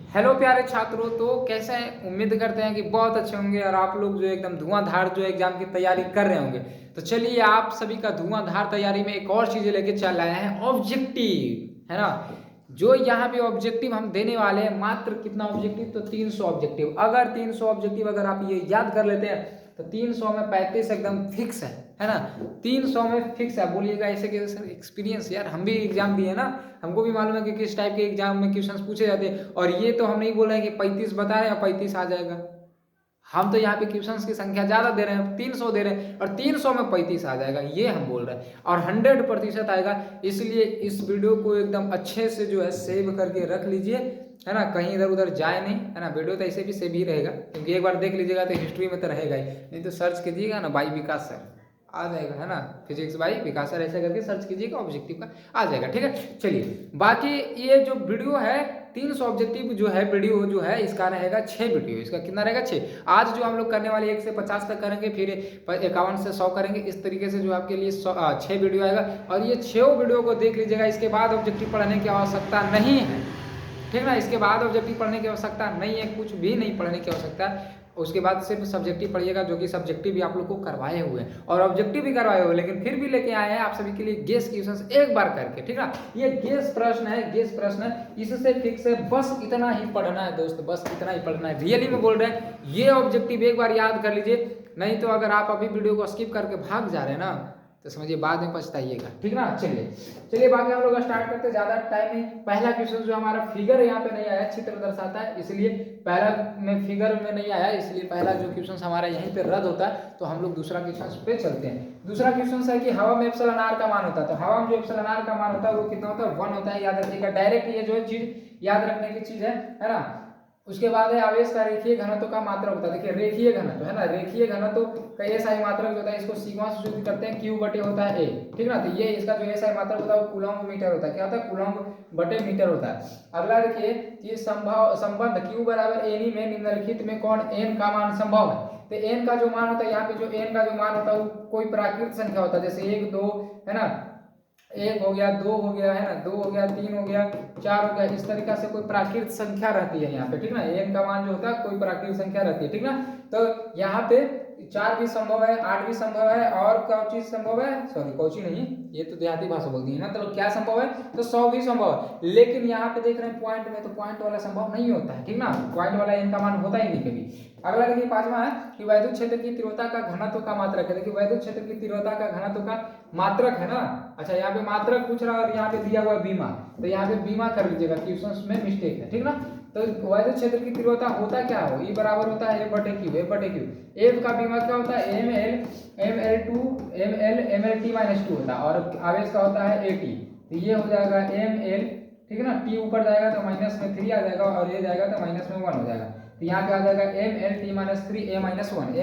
Hello प्यारे छात्रों, तो कैसे हैं? उम्मीद करते हैं कि बहुत अच्छे होंगे और आप लोग जो एकदम धुआंधार जो एग्जाम की तैयारी कर रहे होंगे। तो चलिए आप सभी का धुआंधार तैयारी में एक और चीज़ें लेके चल आए हैं, ऑब्जेक्टिव, है ना। जो यहाँ पे ऑब्जेक्टिव हम देने वाले हैं, मात्र कितना ऑब्जेक्टिव? तो 300 ऑब्जेक्टिव। अगर 300 ऑब्जेक्टिव अगर आप ये याद कर लेते हैं तो 300 में 35 एकदम फिक्स है ना। 300 में फिक्स है। बोलिएगा ऐसे कैसे सर? एक्सपीरियंस, यार हम भी एग्जाम दिए ना, हमको भी मालूम है कि किस टाइप के एग्जाम में क्वेश्चंस पूछे जाते हैं। और ये तो हम नहीं बोल रहे हैं कि 35 बता रहे हैं और 35 आ जाएगा। हम तो यहाँ पे क्वेश्चंस की संख्या ज़्यादा दे रहे हैं, 300 दे रहे हैं और 300 में 35 आ जाएगा, ये हम बोल रहे हैं। और 100% आएगा। इसलिए इस वीडियो को एकदम अच्छे से जो है सेव करके रख लीजिए, है ना। कहीं इधर उधर जाए नहीं, है ना। वीडियो तो ऐसे भी सेव ही रहेगा, क्योंकि एक बार देख लीजिएगा तो हिस्ट्री में तो रहेगा ही। नहीं तो सर्च कीजिएगा ना, बाई विकास सर आ जाएगा, है ना। फिजिक्स बाई विकास सर ऐसे करके सर्च कीजिएगा, ऑब्जेक्टिव का आ जाएगा। ठीक है, चलिए बाकी ये जो वीडियो है 300 ऑब्जेक्टिव जो है वीडियो जो है इसका रहेगा 6 वीडियो। इसका कितना रहेगा? 6। आज जो हम लोग करने वाले 1 से 50 तक करेंगे, फिर 51 से 100 करेंगे। इस तरीके से जो आपके लिए 6 वीडियो आएगा। और ये 6 वीडियो को देख लीजिएगा। इसके बाद ऑब्जेक्टिव पढ़ने की आवश्यकता नहीं है, ठीक ना। इसके बाद ऑब्जेक्टिव पढ़ने की आवश्यकता नहीं है, कुछ भी नहीं पढ़ने की आवश्यकता है। उसके बाद सिर्फ सब्जेक्टिव पढ़िएगा, जो कि सब्जेक्टिव भी आप लोग को करवाए हुए हैं और ऑब्जेक्टिव भी करवाए हुए, लेकिन फिर भी लेके आए हैं आप सभी के लिए गेस क्वेश्चंस एक बार करके, ठीक ना। ये गेस प्रश्न है, गेस प्रश्न है, इससे फिक्स है। बस इतना ही पढ़ना है दोस्त, बस इतना ही पढ़ना है। रियली में बोल रहे हैं, ये ऑब्जेक्टिव एक बार याद कर लीजिए। नहीं तो अगर आप अभी वीडियो को स्किप करके भाग जा रहे हैं ना, तो समझिए बाद में पछताइएगा, ठीक ना। चलिए बाकी हम लोग स्टार्ट करते, ज्यादा टाइम नहीं। पहला क्वेश्चन जो हमारा फिगर यहाँ पे नहीं आया, चित्र दर्शाता है, इसलिए पहला में फिगर में नहीं आया, इसलिए पहला जो क्वेश्चन हमारा यहीं पे रद्द होता है। तो हम लोग दूसरा क्वेश्चन पे चलते हैं। दूसरा क्वेश्चन है कि हवा में एप्सिलॉन आर का मान होता है। तो हवा में जो एप्सिलॉन आर का मान होता है वो कितना होता है? 1 होता है। याद रखिएगा, डायरेक्ट ये जो चीज याद रखने की चीज है ना। उसके बाद है आवेश का रेखीय घनत्व का मात्रक होता है। देखिए रेखीय घनत्व है ना, रेखीय घनत्व का एसआई मात्रक होता है, इसको सिग्मा से सूचित करते हैं, क्यू बटे होता है ए, ठीक ना। तो ये इसका जो एसआई मात्रक होता है वो कूलम्ब मीटर होता है। क्या होता है? कूलम्ब बटे मीटर होता है। अगला देखिए ये संबंध क्यू बराबर एन में निम्नलिखित में कौन एन का मान संभव है? तो एन का जो मान होता है, यहाँ पे जो एन का जो मान होता है वो कोई प्राकृतिक संख्या होता है, जैसे 1 2 है ना, 1 हो गया, 2 हो गया, है ना, 2 हो गया, 3 हो गया, 4 हो गया। इस तरीका से कोई प्राकृतिक संख्या रहती है यहाँ पे, ठीक ना। एन का मान जो होता है कोई प्राकृतिक संख्या रहती है, ठीक ना। तो यहाँ पे 4 भी संभव है, 8 भी संभव है, और क्या चीज संभव है? सॉरी कौची नहीं, ये तो देहाती भाषा बोल दी है ना। तो क्या संभव है? तो 100 भी संभव है। लेकिन यहाँ पे देख रहे हैं पॉइंट में, तो पॉइंट वाला संभव नहीं होता है, ठीक ना। पॉइंट वाला एन का मान होता ही नहीं कभी। अगला देखिए 5वां है कि वैद्युत क्षेत्र की तीव्रता का घनत्व का मात्रक है। देखिए वैद्युत क्षेत्र की तीव्रता का घनत्व का मात्रक है ना। अच्छा यहाँ पे मात्रक पूछ रहा है और यहाँ पे दिया हुआ है बीमा, तो यहाँ पे बीमा कर लीजिएगा, क्वेश्चन में मिस्टेक है, ठीक ना। तो वैद्युत क्षेत्र की तीव्रता होता क्या हो? ई बराबर होता है एफ बटे क्यू, एफ बटे क्यू। एफ का बीमा क्या होता है? M L to M L T minus 2 होता है, और आवेश का होता है ए टी। तो ये हो जाएगा एम एल, ठीक है ना। टी ऊपर जाएगा तो माइनस में 3 आ जाएगा, और ये जाएगा तो माइनस में 1 हो जाएगा। तो यहाँ पे आ जाएगा M L T minus 3 A minus 1,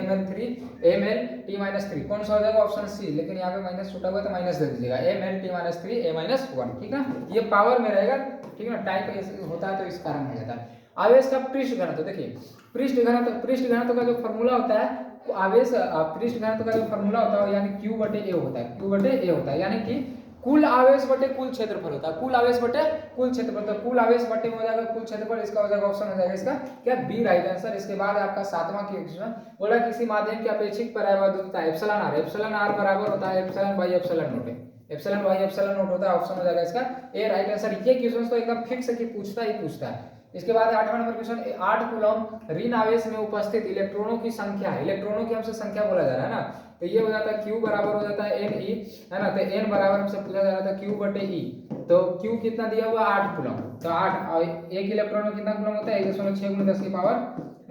M L T minus 3 कौन सा हो जाएगा? Option C. लेकिन यहाँ पे माइनस छूटा हुआ तो माइनस दे दीजिएगा, M L T minus 3 A minus 1, ठीक है। ये पावर में रहेगा, ठीक है ना। टाइप होता है तो इस कारण हो जाता है। आवेश का पृष्ठ घनत्व, देखिए पृष्ठ घनत्व का जो फॉर्मूला होता है, आवेश पृष्ठ घनत्व का जो फॉर्मूला होता है यानी क्यू बटे ए होता है, क्यू बटे ए होता है, यानी कि कुल आवेश बटे कुल क्षेत्रफल होता है, कुल आवेश बटे कुल क्षेत्रफल। तो कुल आवेश बटे में हो जाएगा कुल क्षेत्रफल, इसका हो जाएगा ऑप्शन हो जाएगा इसका क्या? B right answer. इसके बाद आपका 7वां क्वेश्चन बोला किसी माध्यम की अपेक्षित परावर्तकता एप्सिलॉन आर बराबर होता है epsilon by epsilon not, epsilon by epsilon not होता है। ऑप्शन हो जाएगा इसका ए राइट आंसर। ये क्वेश्चन तो एकदम फिक्स है कि पूछता ही पूछता है। इसके बाद 8वां नंबर क्वेश्चन, 8 कूलम्ब ऋण आवेश में उपस्थित इलेक्ट्रॉनों की संख्या है। इलेक्ट्रॉनों की हमसे संख्या बोला जा रहा है ना, तो ये हो जाता है क्यू बराबर हो जाता है एन ई, है ना। तो एन बराबर हमसे पूछा जा रहा था क्यू बटे ई, तो क्यू कितना दिया हुआ? 8 कूलम्ब। तो 8 एक इलेक्ट्रॉन में कितना कूलम्ब होता है? 1.6 × 10 की पावर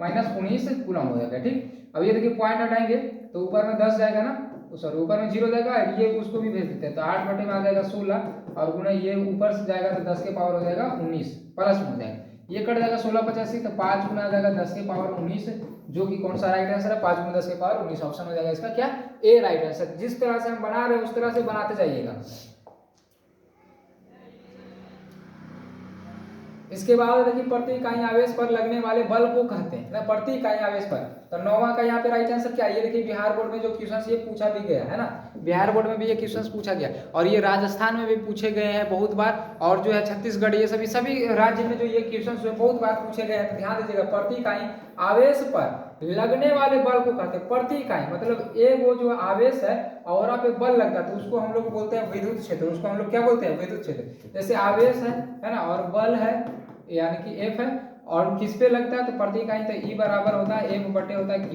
माइनस 19 कूलम्ब हो जाएगा, ठीक। अब ये देखिए पॉइंट हटाएंगे तो ऊपर में 10 जाएगा ना, सॉरी ऊपर में 0 जाएगा, ये उसको भी भेज देते हैं। तो 8 बटे में आ जाएगा 16, और गुना ये ऊपर से जाएगा तो 10 के पावर हो जाएगा 19, प्लस में हो जाएगा, ये कट जाएगा 16 85, तो 5 गुना आ जाएगा 10 के पावर 19, जो कि कौन सा राइट आंसर है? 5 गुना 10 के पावर 19, ऑप्शन हो जाएगा इसका क्या? ए राइट आंसर। जिस तरह से हम बना रहे हैं उस तरह से बनाते जाइएगा। इसके बाद देखिए प्रति इकाई आवेश पर लगने वाले बल को कहते हैं ना, प्रति इकाई आवेश पर। तो 9वां का यहाँ पे राइट आंसर क्या है? ये देखिए बिहार बोर्ड में जो क्वेश्चन ये पूछा भी गया है ना, बिहार बोर्ड में भी ये क्वेश्चन पूछा गया, और ये राजस्थान में भी पूछे गए हैं बहुत बार, और जो है छत्तीसगढ़, ये सभी राज्य में जो ये क्वेश्चन जो बहुत बार पूछे गए हैं, तो ध्यान दीजिएगा। प्रति इकाई आवेश पर लगने वाले बल को कहते हैं प्रति इकाई, मतलब एक वो जो आवेश है और पे बल लगता है तो उसको हम लोग बोलते हैं विद्युत क्षेत्र। उसको हम लोग क्या बोलते हैं? विद्युत क्षेत्र। जैसे आवेश है ना, और बल है यानी कि F है, और किस पे लगता है? तो प्रति इकाई, तो E बराबर होता है F बटे होता है Q,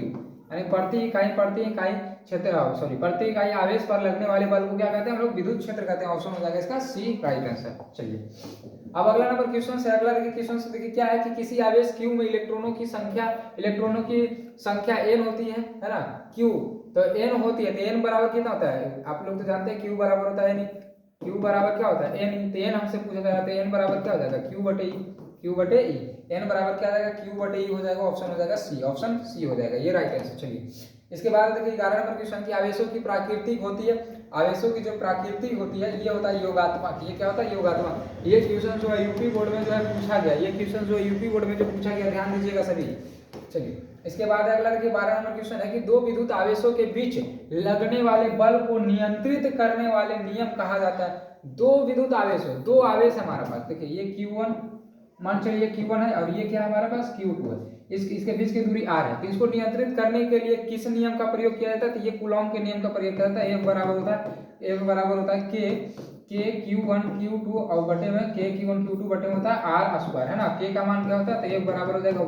यानी प्रति इकाई क्षेत्र, सॉरी प्रति इकाई आवेश पर लगने वाले बल को क्या कहते हैं हम लोग? विद्युत क्षेत्र कहते हैं। ऑप्शन हो जाएगा इसका सी राइट आंसर। चलिए अब अगला नंबर क्वेश्चन से, अगला देखिए क्वेश्चन से, देखिए क्या है कि किसी आवेश Q में इलेक्ट्रॉनों की संख्या n होती है ना, Q तो n होती है, तो n बराबर कितना होता है? आप लोग तो जानते हैं Q बराबर होता है नहीं, Q बराबर क्या होता है? n, तो n हमसे पूछा गया तो n बराबर क्या हो जाएगा? Q बटे E, n बराबर क्या आ जाएगा? Q बटे E हो जाएगा। ऑप्शन हो जाएगा सी, ऑप्शन सी हो जाएगा, ये राइट आंसर। चलिए इसके बाद देखिए 11 नंबर क्वेश्चन की आवेशों की प्राकृतिक होती है, आवेशों की जो प्राकृतिक होती है ये होता है योगात्मक। ये क्या होता है? योगात्मक। ये क्वेश्चन जो है यूपी बोर्ड में जो है पूछा गया, ये क्वेश्चन जो यूपी बोर्ड में जो पूछा गया, ध्यान दीजिएगा सभी। चलिए इसके बाद अगला देखिए 12 नंबर क्वेश्चन है कि दो विद्युत आवेशों के बीच लगने वाले बल को नियंत्रित करने वाले नियम कहा जाता है। दो विद्युत आवेश हो, दो आवेश हमारे पास, देखिए ये Q1 मान चलिए Q1 है और ये क्या हमारे पास Q2 है, इसके बीच की दूरी r है, तो इसको नियंत्रित करने के लिए किस नियम का प्रयोग किया जाता है? तो ये कूलॉम के नियम का प्रयोग किया जाता है। F बराबर होता है K Q1 Q2 और बटे में K Q1 Q2 बटे में होता है r स्क्वायर, है ना। K का मान क्या होता है? तो F बराबर हो जाएगा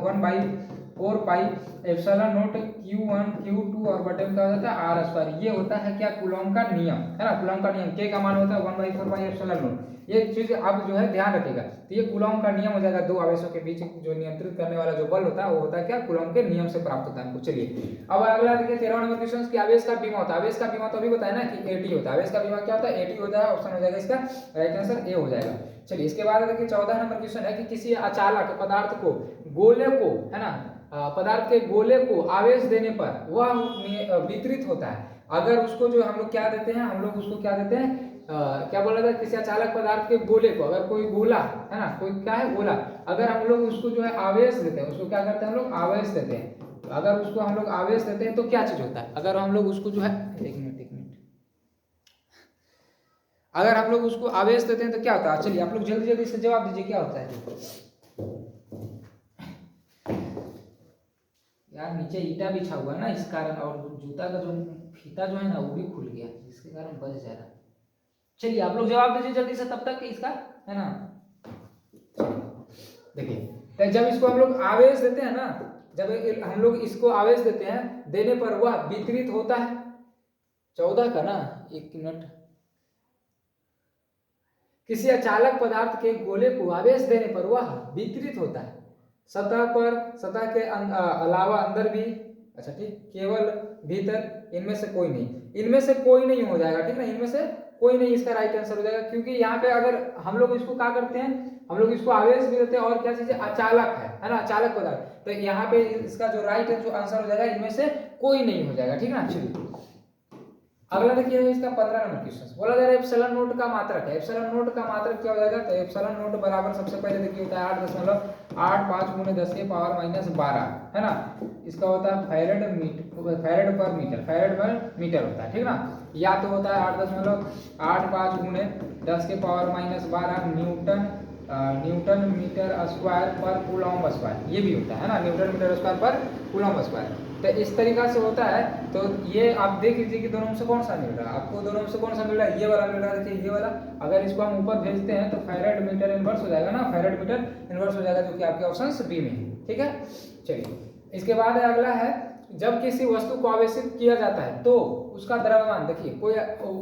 1/4 pi epsilon not Q1 Q2 और बटे में क्या हो जाता है? r square. ये होता है क्या? कूलॉम का नियम, है ना। कूलॉम का नियम, K का मान होता है 1/4 पाई एप्सिलॉन नॉट। ये चीज आप जो है ध्यान रखिएगा, तो ये कूलॉम का नियम हो जाएगा। दो आवेशों के बीच जो नियंत्रित करने वाला जो बल होता है वो होता है क्या? कूलॉम के नियम से प्राप्त होता है। चलिए अब अगला देखिए 13 नंबर क्वेश्चन की आवेश का बीमा होता है। आवेश का बीमा तो अभी बताया ना कि AT होता है। आवेश का बीमा क्या होता है? AT होता है। ऑप्शन हो जाएगा इसका राइट आंसर ए हो जाएगा। चलिए इसके बाद देखिए 14 नंबर क्वेश्चन है कि किसी अचालक पदार्थ को गोले को, है ना, पदार्थ के गोले को आवेश देने पर वह वितरित होता है। अगर उसको जो हम लोग क्या देते हैं, हम लोग उसको क्या देते हैं, क्या बोला था? किसी अचालक पदार्थ के गोले को, अगर कोई गोला है ना, कोई क्या है गोला, अगर हम लोग उसको जो है आवेश देते हैं, उसको क्या करते हैं हम लोग? आवेश देते हैं। तो अगर उसको हम लोग आवेश देते हैं तो क्या चीज होता है? अगर हम लोग उसको जो है, एक मिनट अगर हम लोग उसको आवेश देते हैं तो क्या होता है? चलिए आप लोग जल्दी जल्दी से जवाब दीजिए, क्या होता है? यार नीचे ईटा बिछा हुआ है ना, इस कारण, और जूता का जो फीता जो है ना वो भी खुल गया, जिसके कारण बच जा रहा है। चलिए आप लोग जवाब दीजिए जल्दी से तब तक कि इसका, है ना। देखिए तो जब इसको हम लोग आवेश देते हैं ना, जब हम लोग इसको आवेश देते हैं, देने पर वह वितरित होता है। 14 का ना, एक मिनट, किसी अचालक पदार्थ के गोले को आवेश देने पर वह वितरित होता है सतह पर, सतह के अलावा अंदर भी, अच्छा ठीक, केवल भीतर, इनमें से कोई नहीं, इनमें से कोई नहीं हो जाएगा, ठीक ना, इनमें से कोई नहीं इसका राइट आंसर हो जाएगा। क्योंकि यहाँ पे अगर हम लोग इसको क्या करते हैं, हम लोग इसको आवेश भी देते हैं और क्या चीज है? अचालक है ना, अचालक पदार्थ, तो यहाँ पे इसका जो राइट है जो आंसर हो जाएगा, इनमें से कोई नहीं हो जाएगा, ठीक ना। चलिए अगला देखिए इसका 15 नंबर क्वेश्चन, बोला जा रहा है एप्सिलॉन नोट का मात्रक है। एप्सिलॉन नोट का मात्रक क्या हो जाएगा? तो एप्सिलॉन नोट बराबर सबसे पहले देखिए होता है 8.85 गुणे 10 के पावर -12, है ना। इसका होता है फैरेड पर मीटर होता है, ठीक ना। या तो होता है 8.85 गुणे 10 के पावर -12 न्यूटन मीटर स्क्वायर पर कूलॉम स्क्वायर, ये भी होता है ना, न्यूटन मीटर स्क्वायर पर कूलॉम स्क्वायर। तो इस तरीका से होता है। तो ये आप देख लीजिए कि दोनों में से कौन सा मिल रहा है आपको, दोनों में से कौन सा मिल रहा है? ये वाला मिल रहा है, देखिए ये वाला। अगर इसको हम ऊपर भेजते हैं तो फैरेड मीटर इनवर्स हो जाएगा ना, फैरेड मीटर इनवर्स हो जाएगा, जो कि आपके ऑप्शन बी में है, ठीक है। चलिए इसके बाद अगला है, जब किसी वस्तु को आवेशित किया जाता है तो उसका द्रव्यमान, देखिए कोई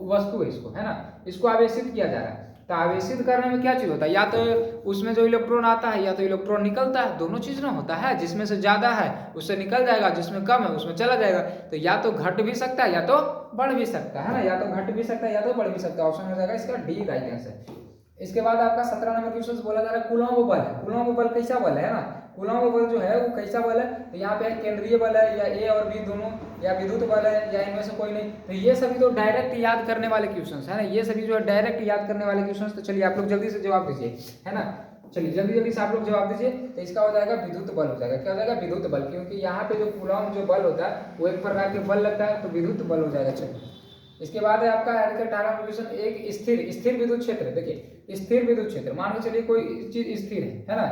वस्तु है, इसको, है ना, इसको आवेशित किया जा रहा है, तो आवेशित करने में क्या चीज होता है? या तो उसमें जो इलेक्ट्रॉन आता है या तो इलेक्ट्रॉन निकलता है, दोनों चीज ना होता है। जिसमें से ज्यादा है उससे निकल जाएगा, जिसमें कम है उसमें चला जाएगा। तो या तो घट भी सकता है या तो बढ़ भी सकता है ना, या तो घट भी सकता है या तो बढ़ भी सकता है। ऑप्शन हो जाएगा इसका डी राइट आंसर। इसके बाद आपका 17 नंबर क्वेश्चन बोला जा रहा है कूलॉम बल है। कूलॉम बल कैसा बल है ना, कूलॉम बल जो है वो कैसा बल है? तो यहाँ पे केंद्रीय बल है, या ए और बी दोनों, या विद्युत बल है, या इनमें से कोई नहीं। तो ये सभी तो डायरेक्ट याद करने वाले क्वेश्चंस है ना, ये सभी जो है डायरेक्ट याद करने वाले क्वेश्चंस। तो चलिए आप लोग जल्दी से जवाब दीजिए, है ना। चलिए जल्दी जल्दी से आप लोग जवाब दीजिए। तो इसका हो जाएगा विद्युत बल हो जाएगा। क्या हो जाएगा? विद्युत बल, क्योंकि यहाँ पे जो कूलॉम जो बल होता है वो एक प्रकार के बल लगता है, तो विद्युत बल हो जाएगा। चलिए इसके बाद है आपका 18वां क्वेश्चन, एक स्थिर विद्युत क्षेत्र। देखिए स्थिर विद्युत क्षेत्र, मान के चलिए कोई चीज स्थिर है ना,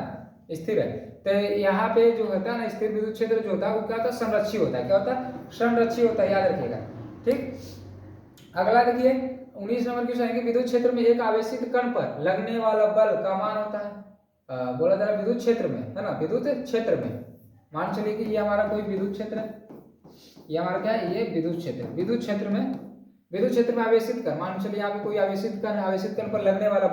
स्थिर है, तो यहाँ पे जो होता है ना स्थिर विद्युत क्षेत्र जो होता है वो क्या होता है, संरक्षी होता है। क्या होता है, संरक्षी होता है, याद रखिएगा। ठीक, अगला देखिए 19 नंबर क्वेश्चन है कि विद्युत क्षेत्र में एक आवेशित कण पर लगने वाला बल का मान होता है। बोला जा रहा है विद्युत क्षेत्र में, है ना, विद्युत क्षेत्र में मान चलिए कि ये हमारा कोई विद्युत क्षेत्र है, ये हमारा क्या है, ये विद्युत क्षेत्र, विद्युत क्षेत्र में आवेशित कण, मान चलिए यहाँ पे कोई आवेशित कण, आवेशित कण पर लगने वाला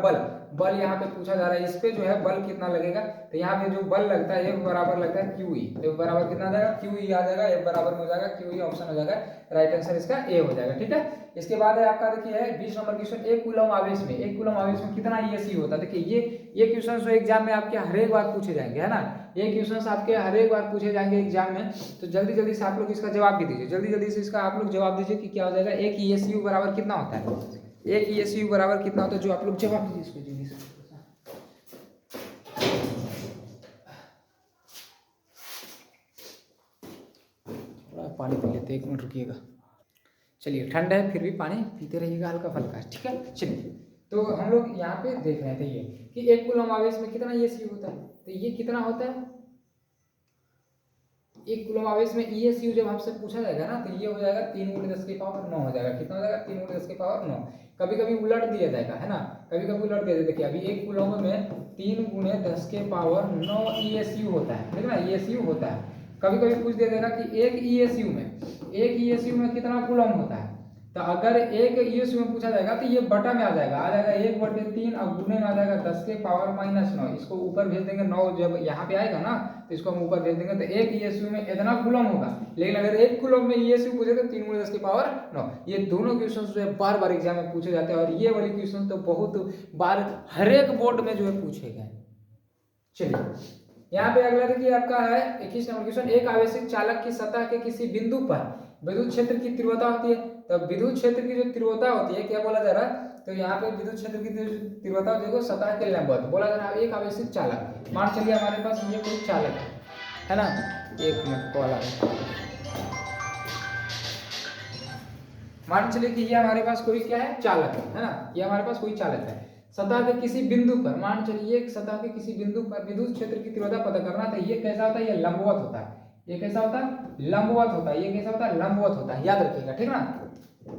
बल यहाँ पे पूछा जा रहा है, इस पे जो है बल कितना लगेगा, तो यहाँ पे जो बल लगता है F बराबर लगता है QE, F बराबर कितना आ जाएगा, QE आ जाएगा, F बराबर में हो जाएगा QE, ऑप्शन हो जाएगा राइट आंसर इसका ए हो जाएगा। ठीक है, इसके बाद है आपका देखिए 20 नंबर क्वेश्चन, एक कूलम आवेश में कितना ESU होता है। देखिए ये क्वेश्चन जो एग्जाम में आपके हर एक बार पूछे जाएंगे, है ना, ये क्वेश्चन आपके हर एक बार पूछे जाएंगे एग्जाम में, तो जल्दी से आप लोग इसका जवाब भी दीजिए, जल्दी से इसका आप लोग जवाब दीजिए कि क्या हो जाएगा, एक ESU बराबर कितना होता है, एक ESU बराबर कितना होता है, जो आप लोग जवाब दीजिए इसको जल्दी से। थोड़ा पानी पी लेते, 1 मिनट रुकिएगा। चलिए ठंड है फिर भी पानी पीते रहिएगा हल्का फुल्का, ठीक है। चलिए तो हम लोग यहाँ पे देख रहे थे ये कि एक कूलम आवेश में कितना ESU होता है, तो ये कितना होता है, एक कूलम आवेश में ESU जब हमसे पूछा जाएगा ना, तो ये हो जाएगा 3 × 10⁹ हो जाएगा, कितना हो जाएगा, 3 × 10⁹ कभी कभी उलट दिया जाएगा, है ना, कभी कभी उलट दिया जाएगा। देखिए अभी एक कूलम में 3 × 10⁹ ESU होता है, ठीक है ना, ESU होता है। कभी कभी पूछ दिया जाएगा कि एक ESU में कितना कूलम होता है, तो अगर एक ESU में पूछा जाएगा तो ये बटा में आ जाएगा 1/3 और गुणे में आ जाएगा 10⁻⁹। इसको ऊपर भेज देंगे, 9 जब यहाँ पे आएगा ना तो इसको हम ऊपर भेज देंगे, तो एक ESU में इतना कूलम होगा। लेकिन अगर एक कूलम में ESU पूछे तो 3 × 10⁹। ये दोनों क्वेश्चन जो है बार बार एग्जाम में पूछे जाते हैं, और ये वाले क्वेश्चन तो बहुत बार हर एक बोर्ड में जो है पूछे गए। चलिए यहाँ पे अगला देखिए आपका है 21 नंबर क्वेश्चन, एक आवेशित चालक की सतह के किसी बिंदु पर विद्युत क्षेत्र की तीव्रता होती है। तो विद्युत क्षेत्र की जो तीव्रता होती है, क्या बोला जा रहा है, तो यहाँ पे विद्युत क्षेत्र की तीव्रता देखो सतह के लंबवत बोला जा रहा है। एक आवेशित चालक, मान चलिए हमारे पास ये कोई चालक है ना, 1 मिनट कॉल आ रहा है, मान चलिए कि ये हमारे पास कोई क्या है, चालक है ना, ये हमारे पास कोई चालक है। सतह के किसी बिंदु पर, मान चलिए सतह के किसी बिंदु पर विद्युत क्षेत्र की तीव्रता पता करना, तो ये कैसा होता है, ये लंबवत होता है। ये कैसा होता है, लंबवत होता है। ये कैसा होता है, लंबवत होता है, याद रखिएगा, ठीक ना,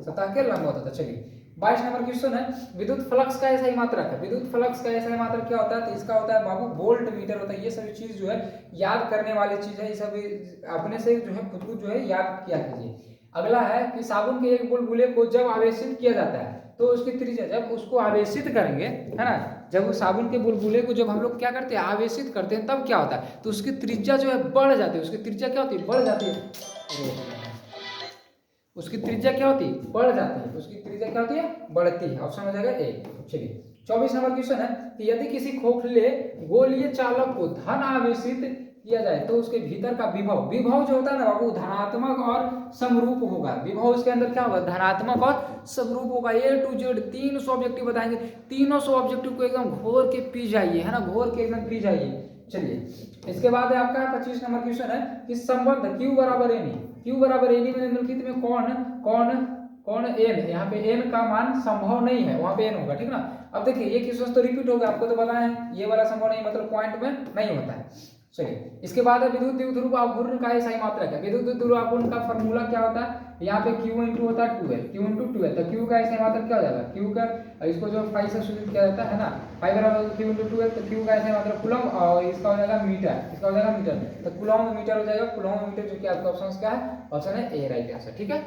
सतह के लंबवत होता है। चलिए 22 नंबर क्वेश्चन है, विद्युत फ्लक्स का ऐसा ही मात्रक है। विद्युत फ्लक्स का ऐसा ही मात्रक क्या होता है, तो इसका होता है बाबू वोल्ट मीटर होता है। ये सभी चीज जो है याद करने वाली चीज है, ये सब अपने से जो है खुद जो है याद किया कीजिए। अगला है कि साबुन के एक बुलबुले को जब आवेशित किया जाता है तो उसकी त्रिज्या, जब उसको आवेशित करेंगे, है ना, जब उस साबुन के बुलबुले को जब हम लोग क्या करते हैं, आवेशित करते हैं, तब क्या होता है, तो उसकी त्रिज्या जो है बढ़ जाती है। उसकी त्रिज्या क्या होती है, बढ़ जाती है। उसकी त्रिज्या क्या होती है, बढ़ जाती है। उसकी त्रिज्या क्या होती है, बढ़ती है। ऑप्शन हो जाएगा ए। चलिए 24 नंबर क्वेश्चन है कि यदि किसी खोखले गोलीय चालक को धन आवेशित किया जाए तो उसके भीतर का विभव जो होता है ना बाबू, धनात्मक और समरूप होगा। विभव इसके अंदर क्या होगा, धनात्मक और समरूप होगा। A to Z 300 ऑब्जेक्टिव बताएंगे, 300 ऑब्जेक्टिव को एकदम घोर के पी जाइए, है ना, घोर के एकदम पी जाइए। चलिए इसके बाद है आपका 25 नंबर क्वेश्चन है कि संबंध Q बराबर NE में निम्नलिखित में कौन n, यहाँ पे n का मान संभव नहीं है, वहां पे n होगा, ठीक ना। अब देखिए ये क्वेश्चन तो रिपीट होगा, आपको तो पता है, ये वाला संभव नहीं मतलब पॉइंट में नहीं होता है। चलिए इसके बाद है विद्युत द्विध्रुव आघूर्ण का सही मात्रक है। विद्युत द्विध्रुव आघूर्ण का फॉर्मूला क्या होता है, यहाँ पे Q इंटू होता है 2L, Q इंटू 2L, तो Q का सही मात्रक क्या हो जाएगा, Q का इसको जो 5 से सूचित किया जाता है ना, 5 बराबर Q इंटू 2L, तो Q का सही मात्रक कूलम, और इसका हो जाएगा मीटर, इसका हो जाएगा मीटर, तो कूलम मीटर हो जाएगा, कूलम मीटर, जो कि आपका ऑप्शन क्या है, ऑप्शन है ए राइट आंसर, ठीक है।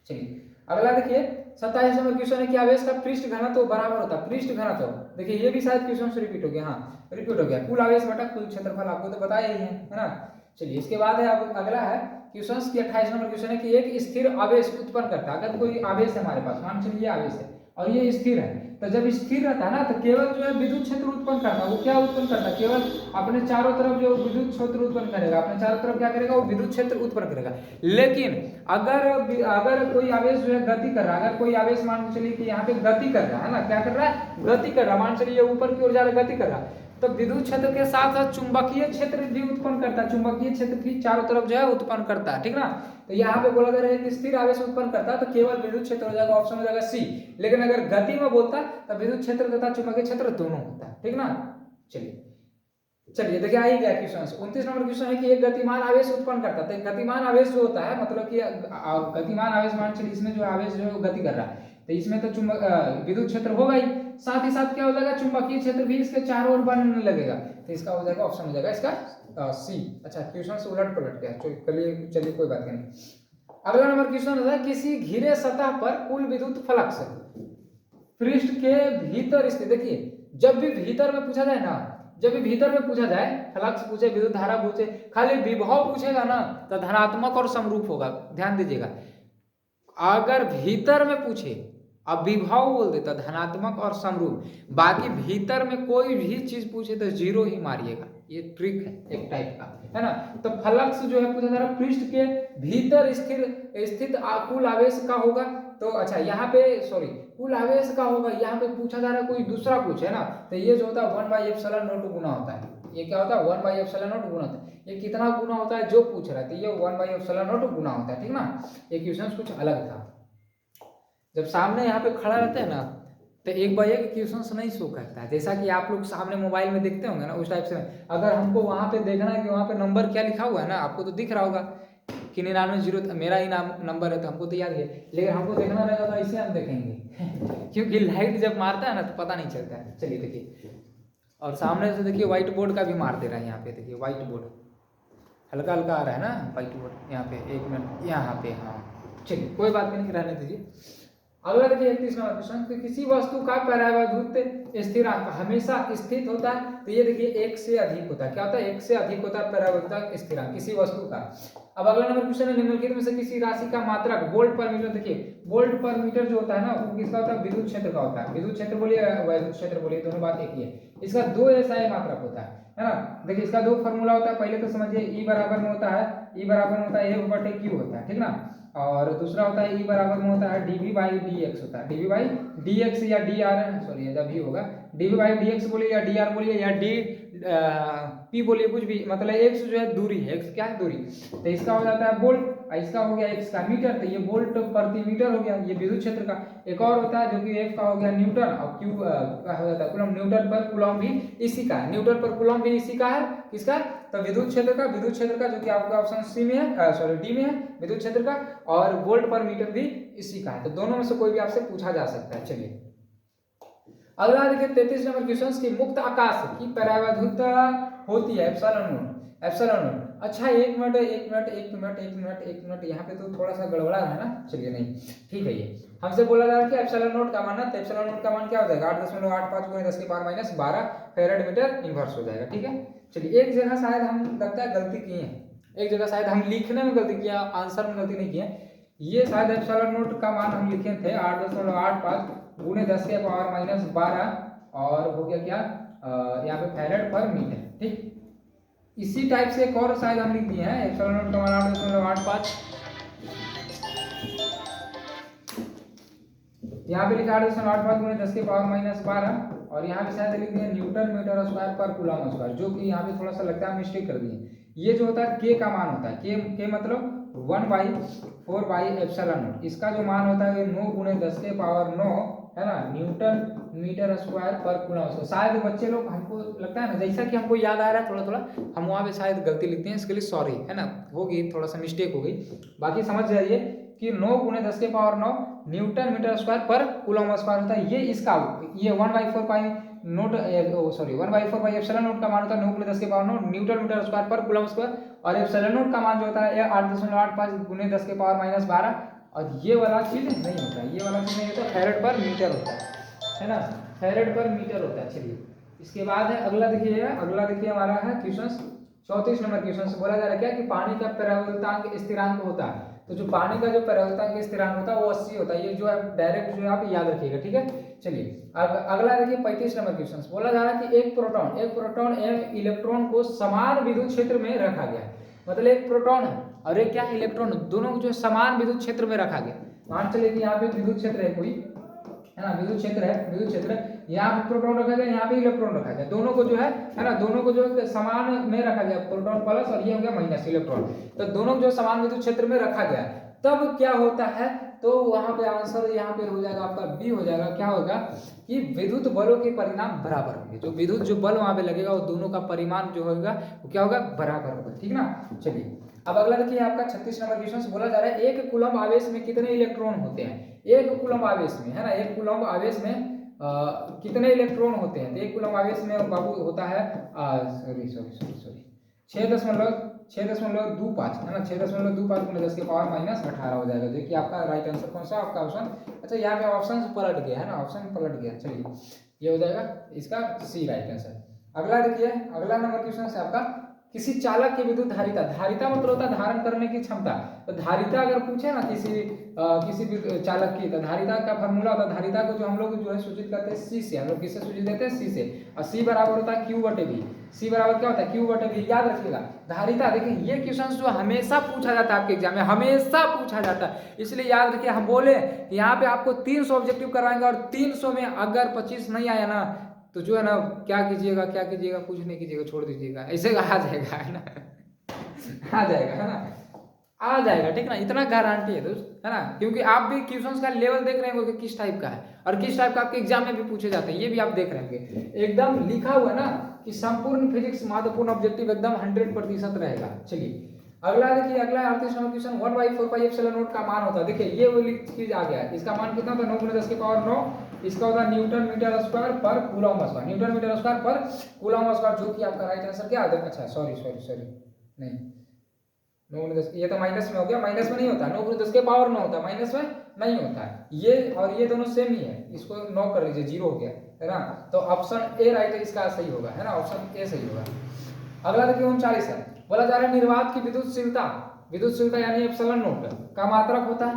चलिए अगला देखिए 27 नंबर क्वेश्चन है कि आवेश का पृष्ठ घनत्व बराबर होता है, पृष्ठ घनत्व। देखिए ये भी शायद क्वेश्चन से रिपीट हो गया, हाँ रिपीट हो गया, कुल आवेश बटा कुल क्षेत्रफल, आपको तो बताया ही है ना। चलिए इसके बाद है अब अगला है क्वेश्चन की 28 नंबर क्वेश्चन है कि एक स्थिर आवेश उत्पन्न करता है। अगर कोई आवेश है हमारे पास, मान चलिए आवेश है और ये स्थिर है, तो जब स्थिर रहता है ना तो केवल जो है विद्युत क्षेत्र उत्पन्न करता है। वो क्या उत्पन्न करता है, केवल अपने चारों तरफ जो विद्युत क्षेत्र उत्पन्न करेगा, अपने चारों तरफ क्या करेगा, वो विद्युत क्षेत्र उत्पन्न करेगा। लेकिन अगर कोई आवेश जो है गति कर रहा है, अगर कोई आवेश मान चलिए कि यहाँ पे गति कर रहा है ना, क्या कर रहा है, गति कर रहा है, मान चलिए ऊपर की ओर जा रहा है, गति कर रहा है, तो विद्युत क्षेत्र के साथ साथ चुंबकीय क्षेत्र भी उत्पन्न करता है, चुंबकीय क्षेत्र भी चारों तरफ जो है उत्पन्न करता है, ठीक ना। तो यहाँ पे बोला जा रहा है कि स्थिर आवेश उत्पन्न करता है, तो केवल विद्युत क्षेत्र हो जाएगा, ऑप्शन हो जाएगा सी। लेकिन अगर गति में बोलता तो विद्युत क्षेत्र तथा चुंबकीय क्षेत्र दोनों होता है, ठीक ना। चलिए देखिए, आई गया क्वेश्चन 29 नंबर क्वेश्चन है कि एक गतिमान आवेश उत्पन्न करता है। तो गतिमान आवेश जो होता है मतलब कि गतिमान आवेश मान चलिए इसमें जो आवेश जो है गति कर रहा है, तो इसमें तो चुंबक विद्युत क्षेत्र होगा ही, साथ ही साथ क्या हो जाएगा, चुंबकीय क्षेत्र भी इसके चारों ओर बनने लगेगा। तो इसका हो जाएगा, ऑप्शन हो जाएगा इसका सी। अच्छा, क्वेश्चन से उलट पलट गया, चलिए कोई बात नहीं। अगला नंबर क्वेश्चन होता है किसी घिरे सतह पर कुल विद्युत फ्लक्स पृष्ठ के भीतर स्थित। देखिए, जब भी भीतर में पूछा जाए ना, जब भी भीतर में पूछा जाए, फ्लक्स पूछे, विद्युत धारा पूछे, खाली विभव पूछेगा ना तो धनात्मक और समरूप होगा। ध्यान दीजिएगा, अगर भीतर में पूछे अब विभव बोल देता धनात्मक और समरूप, बाकी भीतर में कोई भी चीज पूछे तो जीरो ही मारिएगा। ये ट्रिक है एक टाइप का, है ना। तो फ्लक्स जो है पूछा जा रहा है पृष्ठ के भीतर स्थित कुल आवेश का होगा। तो अच्छा, यहाँ पे सॉरी, कुल आवेश का होगा, यहाँ पे पूछा जा रहा है कोई दूसरा कुछ, है ना। तो ये जो होता है 1/ε0 गुना होता है। ये क्या होता है, 1/ε0 गुना होता है। ये कितना गुना होता है जो पूछ रहा है, तो ये 1/ε0 गुना होता है, ठीक ना। ये क्वेश्चन कुछ अलग था। जब सामने यहाँ पे खड़ा रहता है ना, तो एक बार एक क्वेश्चन नहीं शो करता है, जैसा कि आप लोग सामने मोबाइल में देखते होंगे ना, उस टाइप से। अगर हमको वहाँ पे देखना है कि वहाँ पे नंबर क्या लिखा हुआ है ना, आपको तो दिख रहा होगा कि 99 मेरा ही नाम नंबर है, तो हमको तो याद है, लेकिन हमको देखना रहेगा तो ऐसे हम देखेंगे क्योंकि लाइट जब मारता है ना तो पता नहीं चलता है। चलिए देखिए, और सामने से देखिए व्हाइट बोर्ड का भी मार दे रहा है। यहाँ पे देखिए व्हाइट बोर्ड हल्का हल्का आ रहा है ना व्हाइट बोर्ड, यहाँ पे 1 मिनट यहाँ पे, हाँ चलिए कोई बात नहीं, रहने दीजिए। अगला देखिए 31 नंबर क्वेश्चन, कि किसी वस्तु का परावैद्युत स्थिरांक हमेशा स्थित होता है। तो ये देखिए 1 से अधिक होता है। क्या होता है, 1 से अधिक होता है परावैद्युत स्थिरांक किसी वस्तु का। अब अगला नंबर क्वेश्चन है, निम्नलिखित में से किसी राशि का मात्रक वोल्ट पर मीटर। देखिए वोल्ट पर मीटर जो होता है ना, वो किसका होता है, विद्युत क्षेत्र का होता है। विद्युत क्षेत्र बोलिए वैद्युत क्षेत्र बोलिए, दोनों बात एक ही है। इसका 2 SI मात्रक होता है ना। देखिए इसका 2 फॉर्मूला होता है। पहले तो समझिए, E बराबर में होता है, E बराबर में होता है F/Q होता है, ठीक ना। और दूसरा होता है E बराबर में होता है dV/dx होता है, dV/dx या dr, सॉरी जब भी होगा dV/dx बोलिए या dr बोलिए या p बोलिए, कुछ भी, मतलब x जो है दूरी है, x क्या है, दूरी। तो इसका हो जाता है वोल्ट, इसका हो गया x का मीटर, तो ये वोल्ट प्रति मीटर हो गया, ये विद्युत क्षेत्र का। एक और होता है जो कि f का हो गया न्यूटन, और q का हो जाता है कूलम। न्यूटन पर कूलम भी इसी का है, न्यूटन पर कूलम भी इसी का है, किसका, तो विद्युत क्षेत्र का, जो कि आपका ऑप्शन सी में है, सॉरी डी में है, विद्युत क्षेत्र का। और वोल्ट पर मीटर भी इसी का है। तो दोनों में से कोई भी आपसे पूछा जा सकता है। चलिए अगला देखिए 33 नंबर क्वेश्चन की मुक्त आकाश की परावैद्युता होती है एप्सिलॉन। अच्छा एक मिनट, यहाँ पे तो थोड़ा सा गड़बड़ा है ना। चलिए नहीं ठीक है, ये हमसे बोला जा रहा है कि एप्सिलॉन नोट का मान ना, तो एप्सिलॉन नोट का मान क्या हो जाएगा, 8.85 × 10⁻12 फेरेड मीटर इनवर्स हो जाएगा, ठीक है। चलिए एक जगह शायद हम लगता है गलती किए हैं, एक जगह शायद हम लिखने में गलती किया, आंसर में गलती नहीं किए। ये शायद एप्सिलॉन नोट का मान हम लिखे थे 8.85 × 10⁻12 और हो गया क्या, यहाँ पे फेरेड पर मीटर, ठीक। इसी टाइप से एक और शायद हम लिख दिए हैं, एप्सिलॉन नोट का मान 8.85, यहाँ पे लिखा 8.85 × 10⁻12 और यहाँ पे शायद लिख दिए न्यूटन मीटर स्क्वायर पर कूलम स्क्वायर, जो कि यहाँ पे थोड़ा सा लगता है मिस्टेक कर दिए। ये जो होता है के का मान होता है, के मतलब 1/4/ε0। इसका जो मान होता है 9 × 10⁻9 है ना, न्यूटन मीटर स्क्वायर पर कूलम। शायद बच्चे लोग, हमको लगता है ना, जैसा कि हमको याद आ रहा है थोड़ा हम वहाँ पे शायद गलती लिखते हैं, इसके लिए सॉरी, है ना, होगी थोड़ा सा मिस्टेक हो गई। बाकी समझ जाइए कि 9 × 10⁻9 न्यूटन मीटर स्क्वायर पर कूलम स्क्वायर होता है। ये इसका, ये 1/4 नोट, सॉरी 1/4 नोट का मान होता है 9 × 10⁻9 न्यूटन मीटर स्क्वायर पर कूलम स्क्वायर, और एप्सिलॉन नोट का मान जो होता है 8.85 × 10⁻12, और ये वाला चीज नहीं होता है, ये वाला चीज नहीं होता, फेरेड पर मीटर होता है ना, फेरेड पर मीटर होता है। चलिए इसके बाद है अगला देखिए हमारा है क्वेश्चन 34 नंबर क्वेश्चन से बोला जा रहा है क्या, कि पानी का परावर्तनांक स्थिरांक होता है। तो जो पानी का जो परावर्तनांक स्थिरांक होता है वो 80 होता है। ये जो है डायरेक्ट जो है आप याद रखिएगा, ठीक है। चलिए अगला देखिए 35 नंबर क्वेश्चन बोला जा रहा है कि एक प्रोटॉन एवं इलेक्ट्रॉन को समान विद्युत क्षेत्र में रखा गया। मतलब एक प्रोटॉन है और एक क्या इलेक्ट्रॉन, दोनों को जो समान विद्युत क्षेत्र में रखा गया। मान चलिए कि यहाँ पे विद्युत क्षेत्र है कोई, है ना, विद्युत क्षेत्र है, विद्युत क्षेत्र, यहाँ पे प्रोटॉन रखा गया, यहाँ पे इलेक्ट्रॉन रखा गया, दोनों को जो है ना, दोनों को जो समान में रखा गया, प्रोटॉन प्लस और ये हो गया माइनस इलेक्ट्रॉन, तो दोनों को जो समान विद्युत क्षेत्र में रखा गया, तब क्या होता है, तो वहां पे आंसर यहाँ पे हो जाएगा आपका बी हो जाएगा। क्या होगा कि विद्युत बलों के परिणाम बराबर होंगे, जो विद्युत जो बल वहां पे लगेगा वो दोनों का परिमाण जो होगा वो क्या होगा, बराबर होगा, ठीक ना। चलिए अब अगला देखिए आपका 36 नंबर क्वेश्चन से बोला जा रहा है एक कूलम्ब आवेश में कितने इलेक्ट्रॉन होते हैं, एक कूलम्ब आवेश में, है ना, एक कूलम्ब आवेश में कितने इलेक्ट्रॉन होते हैं, तो एक कूलम्ब आवेश में बाबू होता है 6.25 है ना, 6.25 × 10 की पावर माइनस 18 हो जाएगा, जो कि आपका राइट आंसर कौन सा आपका ऑप्शन, अच्छा यहाँ पे ऑप्शन पलट गया है ना, ऑप्शन पलट गया, चलिए ये हो जाएगा इसका सी राइट आंसर। अगला देखिए, अगला नंबर क्वेश्चन है आपका किसी चालक की विद्युत धारिता, धारिता मतलब होता है धारण करने की क्षमता, तो धारिता अगर पूछे ना किसी चालक की, तो धारिता का फार्मूला होता है, धारिता को जो हम लोग जो है सूचित करते हैं सी से, हम लोग किससे सूचित देते हैं, सी से, और सी बराबर होता है Q/V, सी बराबर क्या होता है Q/V, याद रखिएगा धारिता। देखिए ये क्वेश्चन जो हमेशा पूछा जाता है आपके एग्जाम में, हमेशा पूछा जाता है, इसलिए याद रखिए, हम बोले यहाँ पे आपको 300 ऑब्जेक्टिव करवाएंगे और 300 में अगर 25 नहीं आया ना, तो जो है ना क्या कीजिएगा, कुछ नहीं कीजिएगा, छोड़ दीजिएगा, ऐसे आ जाएगा, है ना, आ जाएगा, है ना, आ जाएगा, ठीक ना, इतना गारंटी है दोस्त, है ना, क्योंकि आप भी क्वेश्चंस का लेवल देख रहे होंगे किस टाइप का है और किस टाइप का आपके एग्जाम में भी पूछे जाते हैं, ये भी आप देख रहे होंगे, एकदम लिखा हुआ ना कि संपूर्ण फिजिक्स महत्वपूर्ण ऑब्जेक्टिव एकदम 100% रहेगा। चलिए अगला देखिए, अगला 38 नंबर क्वेश्चन 1/4πε0 का मान होता है, देखिए ये वाली चीज आ गया है, इसका मान कितना होता है 9 × 10 की पावर 9, इसका होता है newton metre square per coulomb square, newton metre square per coulomb square, जो कि आपका राइट आंसर क्या आ जाएगा, अच्छा सॉरी नहीं 9 × 10, ये तो माइनस में हो गया, माइनस में नहीं होता, 9 × 10 के पावर 9 होता है, माइनस में नहीं होता है, ये और ये दोनों सेम ही है, इसको 9 कर लीजिए, 0 हो गया, है ना, तो ऑप्शन ए राइट है इसका सही होगा, है ना, ऑप्शन ए सही होगा। अगला देखिए 39 है, बोला जा रहा है निर्वात की विद्युतशीलता यानी एप्सिलॉन नोट का मात्रक होता है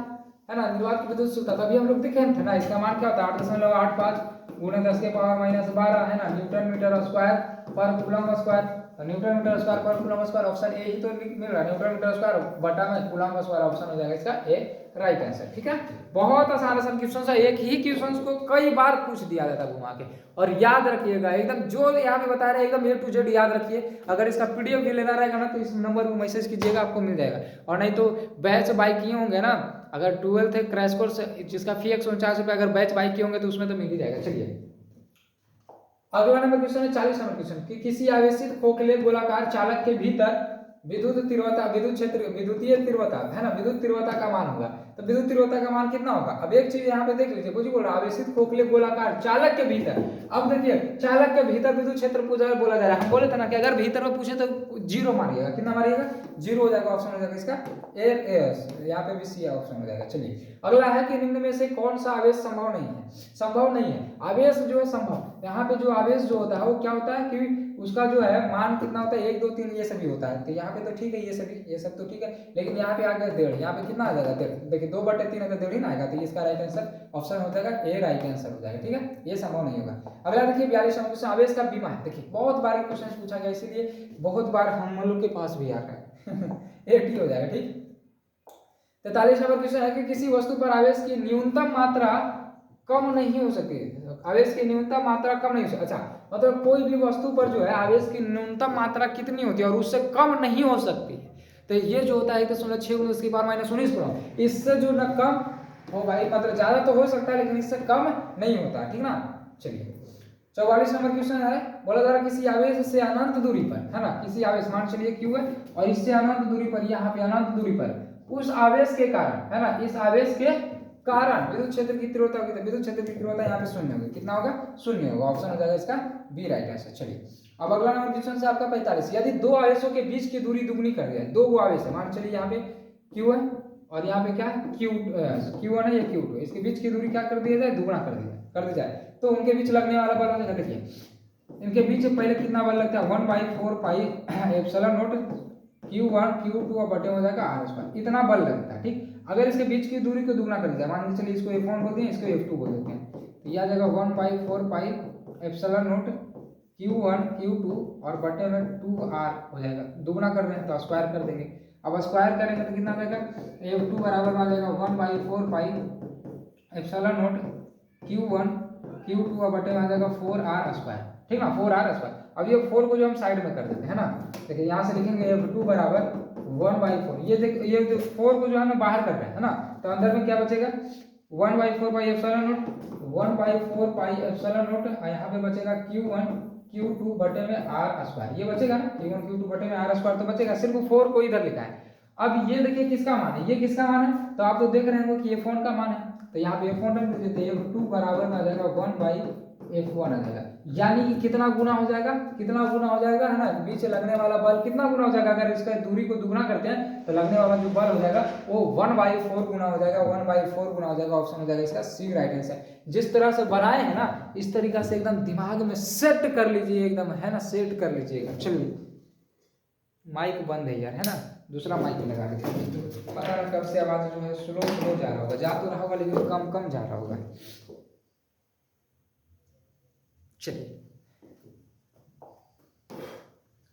ना, निर्वात की विद्युतशीलता, तभी हम लोग देखे थे ना, इसका मान क्या होता है 8.85 × 10 के पावर -12, है ना, newton metre square per coulomb square, newton metre square per coulomb square, option A ही तो मिल रहा है, न्यूटन मीटर स्क्वायर बटा में कूलम्ब स्क्वायर, ऑप्शन हो जाएगा इसका ए राइट आंसर, ठीक है। बहुत आसान क्वेश्चन है, एक ही क्वेश्चन को कई बार पूछ दिया जाता है घुमा के, और याद रखिएगा एकदम जो यहाँ पे बता रहे हैं एकदम A to Z याद रखिए, अगर इसका PDF भी लेना रहेगा ना तो इस नंबर को मैसेज कीजिएगा, आपको मिल जाएगा, और नहीं तो बैच बाई किए होंगे ना, अगर 12th है क्रैश कोर्स जिसका फी 149 रुपये, अगर बैच बाई किए होंगे तो उसमें तो मिल ही जाएगा। चलिए अगला नंबर क्वेश्चन है 40 नंबर क्वेश्चन कि किसी आवेशित खोखले गोलाकार चालक के भीतर विद्युतीय तीव्रता है ना, विद्युत तीव्रता का मान होगा, तो विद्युत तीव्रता का मान कितना होगा, अब एक चीज यहाँ पे देख लीजिए, कुछ बोल रहा आवेशित खोखले गोलाकार चालक के भीतर, अब देखिए चालक के भीतर विद्युत क्षेत्र बोला जा रहा है, हम बोले थे ना कि अगर भीतर में पूछे तो 0 मारिएगा, कितना मारिएगा 0 हो जाएगा, ऑप्शन हो जाएगा इसका ए, यहाँ पे भी सी ऑप्शन हो जाएगा। चलिए अगला है कि निम्न में से कौन सा आवेश संभव नहीं है, आवेश जो है संभव, यहाँ पे जो आवेश जो होता है वो क्या होता है कि उसका जो है मान कितना होता है 1 2 3 ये सभी होता है, तो यहाँ पे तो ठीक है, ये सब तो ठीक है, लेकिन यहाँ पे आ गया 1.5, यहाँ पे कितना आ जाएगा 1.5, देखिए 2/3 अगर 1.5 ही ना आएगा तो इसका राइट आंसर ऑप्शन हो जाएगा ए राइट आंसर हो जाएगा, ठीक है, ये संभव नहीं होगा। अगला देखिए 42 नंबर क्वेश्चन आवेश का बीमा है, देखिए बहुत बार क्वेश्चन पूछा गया, इसीलिए बहुत बार हम लोग के पास भी आ रहा है 80 हो जाएगा, ठीक। 43 नंबर क्वेश्चन है कि किसी वस्तु पर आवेश की न्यूनतम मात्रा कम नहीं हो सकती, आवेश की न्यूनतम मात्रा कम नहीं हो सकती, अच्छा मतलब कोई भी वस्तु पर जो है आवेश की न्यूनतम मात्रा कितनी होती है और उससे कम नहीं हो सकती, तो ये जो होता है 1.6 × 10 की पावर -19 कूलम्ब, इससे जो न कम हो भाई, मतलब ज्यादा तो हो सकता है लेकिन इससे कम नहीं होता, ठीक ना। चलिए 44 नंबर क्वेश्चन है, बोला जा रहा है किसी आवेश से अनंत दूरी पर, है ना, किसी आवेश मान चलिए Q है और इससे अनंत दूरी पर, यहाँ पे अनंत दूरी पर उस आवेश के कारण, है ना, इस आवेश के कारण विद्युत क्षेत्र की तीव्रता होगी, तो विद्युत क्षेत्र की तीव्रता यहाँ पे 0 होगी, कितना होगा 0 होगा, ऑप्शन हो जाएगा इसका बी राइट आंसर। चलिए अब अगला नंबर क्वेश्चन से आपका 45, यदि दो आवेशों के बीच की दूरी दुगनी कर दिया, दो आवेश है, मान चलिए यहाँ पे Q है और यहाँ पे क्या Q1 है, ये Q2, इसके बीच की दूरी क्या कर दिया जाए, दुगना कर दी जाए, तो उनके बीच लगने वाला बल हो जाएगा, देखिए इनके बीच पहले कितना बल लगता है 1/4πε0 Q1 Q2 और बटे हो जाएगा r², इतना बल लगता है, ठीक। अगर इसके बीच की दूरी को दुगना कर दिया, मान लीजिए चलिए इसको F1 बोलते हैं, इसको F2 बोल देते हैं, तो यह आ जाएगा 1/4πε0 Q1 Q2 और बटे में 2r हो जाएगा, दुगना कर रहे हैं तो स्क्वायर कर देंगे, अब स्क्वायर करेंगे तो कितना आ जाएगा F2 बराबर आ जाएगा 1/4πε0 Q1 Q2 का बटे में आ जाएगा 4R², ठीक ना, 4R²। अब ये 4 को जो हम साइड में कर देते हैं ना, देखिए यहाँ से लिखेंगे F2 बराबर 1/4। ये देख, ये जो 4 को जो है ना बाहर कर रहे हैं, है ना, तो अंदर में क्या बचेगा 1/4 pi epsilon not, 1/4 pi epsilon not. यहाँ पे बचेगा Q1 Q2 बटे में R², ये बचेगा ना, Q1 Q2 बटे में R² तो बचेगा, सिर्फ 4 को इधर लिखा है। अब ये देखिए किसका मान है, ये किसका मान है, तो आप तो देख रहे हैं कि F1 का मान है, तो यहाँ पे F1 रख देते हैं, F2 बराबर आ जाएगा 1/F1 आ जाएगा। यानी कि कितना गुना हो जाएगा, कितना गुना हो जाएगा, है ना, बीच लगने वाला बल कितना गुना हो जाएगा, अगर इसका दूरी को दुगुना करते हैं तो लगने वाला जो बल हो जाएगा वो 1/4 गुना हो जाएगा, 1/4 गुना हो जाएगा। ऑप्शन हो जाएगा इसका सी, राइट आंसर। जिस तरह से बनाए हैं ना, इस तरीका से एकदम दिमाग में सेट कर लीजिए, एकदम, है ना, सेट कर लीजिएगा। चलिए माइक बंद है यार, है ना, दूसरा माइक लगा दीजिए। पता नहीं कब से आवाज जो है स्लो स्लो जा रहा होगा, जा तो रहा होगा लेकिन कम कम जा रहा होगा। चलिए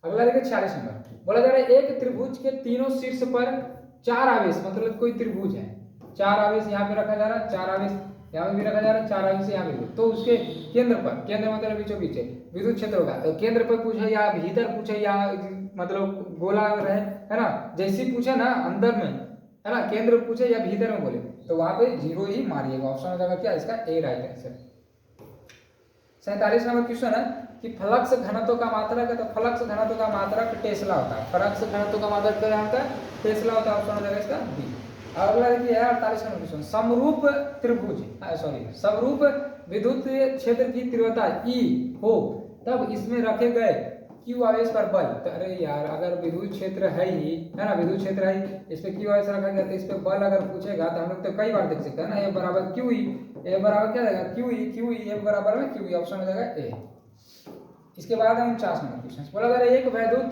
अगला देखिए 46 नंबर, बोला जा रहा है एक त्रिभुज के तीनों शीर्ष पर 4 आवेश, मतलब कोई त्रिभुज है, 4 आवेश यहाँ पे रखा जा रहा है, 4 आवेश यहाँ पे भी रखा जा रहा है, 4 आवेश यहाँ पे, तो उसके केंद्र पर, केंद्र मतलब बीचों बीच विद्युत क्षेत्र होगा, तो केंद्र पर पूछे या भीतर पूछे या मतलब गोला रहे, है ना, जैसी पूछे ना अंदर में, है ना, केंद्र पूछे या भीतर में बोले तो वहां पे 0 ही मारिएगा। ऑप्शन हो जाएगा क्या इसका ए, राइट आंसर। 47 नंबर क्वेश्चन है कि फ्लक्स घनत्व का मात्रक है, तो फ्लक्स घनत्व का मात्रक टेस्ला होता है, फ्लक्स घनत्व का मात्रक क्या होता है, टेस्ला होता है। ऑप्शन हो जाएगा इसका बी। अगला देखिए 48 नंबर क्वेश्चन, समरूप त्रिभुज, सॉरी, समरूप विद्युत क्षेत्र की तीव्रता E हो तब इसमें रखे गए Q आवेश पर बल, तो अरे यार अगर विद्युत क्षेत्र है ही, है ना, विद्युत क्षेत्र है, इस पे Q आवेश रखा गया, तो इस पे बल अगर पूछेगा तो हम लोग तो कई बार देख सकते हैं ना, A बराबर QE, A बराबर क्या रहेगा QE, A बराबर में QE। ऑप्शन हो जाएगा ए। इसके बाद हम 49 नंबर क्वेश्चन, बोला जा रहा है एक वैद्युत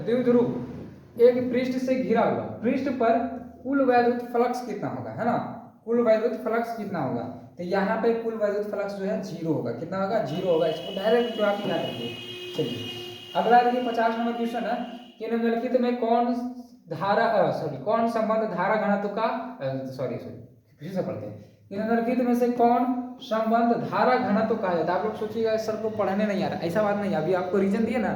द्विध्रुव एक पृष्ठ से घिरा हुआ, पृष्ठ पर कुल वैद्युत फ्लक्स कितना होगा, है ना, कुल वैद्युत फ्लक्स कितना होगा, तो यहाँ पे कुल वैद्युत फ्लक्स जो है 0 होगा, कितना होगा 0 होगा। इसको डायरेक्ट जो आप याद रखिए। चलिए अगला देखिए 50 नंबर क्वेश्चन है कि निम्नलिखित में कौन धारा कौन संबंध धारा घनत्व का फिर से पढ़ते हैं, निम्नलिखित में से कौन संबंध धारा घनत्व कहा जाता है। आप लोग सोचिएगा सर को पढ़ने नहीं आ रहा, ऐसा बात नहीं, अभी आपको रीजन दिए ना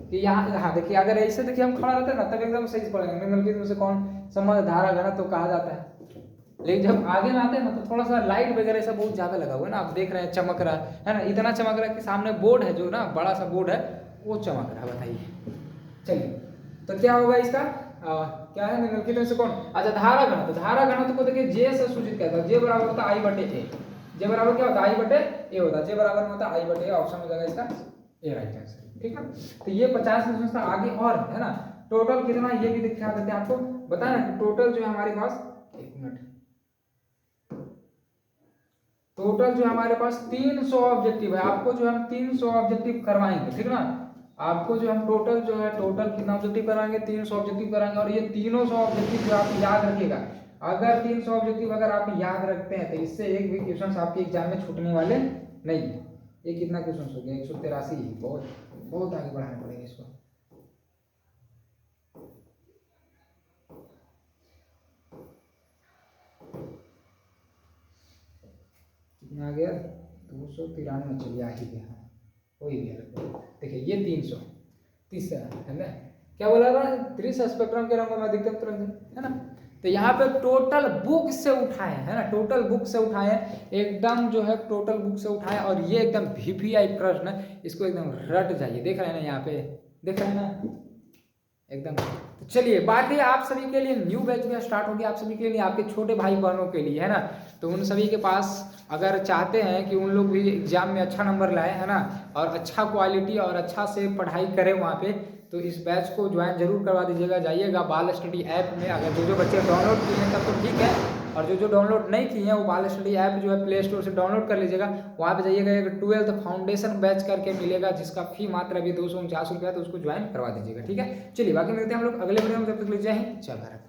कि यहाँ देखिए, अगर ऐसे देखिए हम खड़ा रहते हैं ना तब एकदम सही से पढ़ेंगे, निम्नलिखित में से कौन संबंध धारा घनत्व कहा जाता है। लेकिन जब आगे में आते हैं ना तो थोड़ा सा लाइट वगैरह सब बहुत ज्यादा लगा हुआ है ना, आप देख रहे हैं चमक रहा है ना, इतना चमक रहा है कि सामने बोर्ड है जो ना बड़ा सा बोर्ड है वो चमक रहा है। बताइए चलिए तो क्या होगा इसका क्या है, निम्नलिखित में से कौन, अच्छा धारा घनत्व, धारा घनत्व को देखिए जे से सूचित करता है, जे बराबर होता है आई बटे ए, जे बराबर क्या होता है आई बटे ए होता है, जे बराबर में होता है आई बटे ए। ऑप्शन हो जाएगा इसका ए, राइट आंसर। ठीक है, तो ये 50 क्वेश्चन आगे और है ना, टोटल कितना ये भी दिखा देते हैं आपको, बताया ना टोटल जो है हमारे पास, एक मिनट, टोटल जो हमारे पास 300 ऑब्जेक्टिव है, आपको जो हम 300 ऑब्जेक्टिव करवाएंगे, ठीक ना, आपको जो हम टोटल जो है टोटल कितना ऑब्जेक्टिव कराएंगे 300 ऑब्जेक्टिव कराएंगे, और ये 300 ऑब्जेक्टिव जो आप याद रखिएगा, अगर 300 ऑब्जेक्टिव अगर आप याद रखते हैं तो इससे एक भी क्वेश्चन आपके एग्जाम में छूटने वाले नहीं है। ये कितना क्वेश्चन हो गया 183, बहुत बहुत आगे बढ़ाना पड़ेगा इसको। कितना आ गया 293, चलिए आ ही गया, हो ही गया। देखिए ये 330 है ना, क्या बोला था 30 स्पेक्ट्रम के रंगों में अधिकतम तरंग, है ना, तो यहाँ पे टोटल बुक से उठाए, है ना, टोटल बुक से उठाए एकदम जो है, टोटल बुक से उठाए, और ये एकदम VPI प्रश्न है, इसको एकदम रट जाइए। देख रहे हैं ना यहाँ पे, देख रहे हैं ना एकदम। तो चलिए बात है आप सभी के लिए न्यू बैच में स्टार्ट हो गया, आप सभी के लिए, आपके छोटे भाई बहनों के लिए, है ना, तो उन सभी के पास अगर चाहते हैं कि उन लोग भी एग्जाम में अच्छा नंबर लाए, है ना, और अच्छा क्वालिटी और अच्छा से पढ़ाई करें वहाँ पे, तो इस बैच को ज्वाइन जरूर करवा दीजिएगा। जाइएगा बाल स्टडी ऐप में, अगर जो बच्चे डाउनलोड किए हैं तब तो ठीक है, और जो डाउनलोड नहीं किए हैं वो बाल स्टडी ऐप जो है प्ले स्टोर से डाउनलोड कर लीजिएगा। वहाँ पे जाइएगा, एक 12th फाउंडेशन बैच करके मिलेगा, जिसका फी मात्र अभी 249 रुपया, तो उसको ज्वाइन करवा दीजिएगा। ठीक है, चलिए बाकी मिलते हैं हम लोग अगले वीडियो में, तब तक जय हिंद जय भारत।